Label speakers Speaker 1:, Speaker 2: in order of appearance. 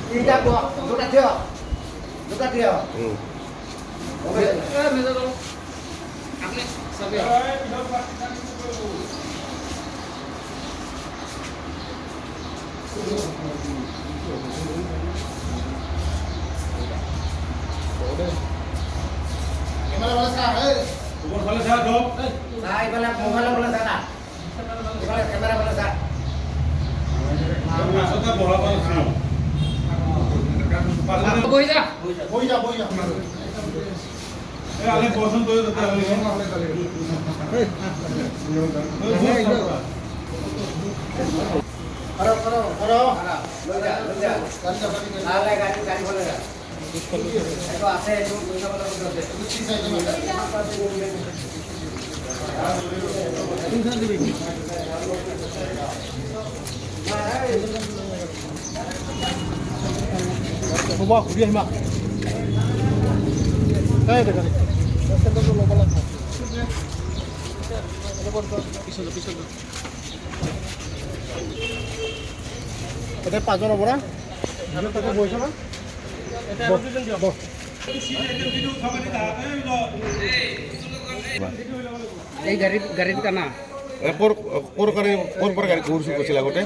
Speaker 1: তিনিটা দুটা থিয় দুটা থিয়
Speaker 2: আপনি সবই
Speaker 1: ক্যামেরা বলে স্যার
Speaker 3: উপর ফলে যা দাও
Speaker 1: সাই বলে মোবাইল বলে স্যার না বলে ক্যামেরা বলে স্যার
Speaker 3: আসলে বড় বড় খাও
Speaker 2: বই যা
Speaker 1: বই যা
Speaker 3: এ আলে পছন্দ হয়ে যেতে হবে
Speaker 1: করো লই যা গাড়ি বলে যা একটু আছে একটু পয়সা বলে
Speaker 4: বাবা ঘুরি আহিমা তাই দেখা সেন্টারটো ল'ব লাগিব এতিয়া পাঁচজন হ'ব না তাতে বহিছ না
Speaker 2: এই গাড়িত কানা
Speaker 5: কোৰ কাৰণে কোৰ পৰা গাড়ী ঘূৰিছিল আগতে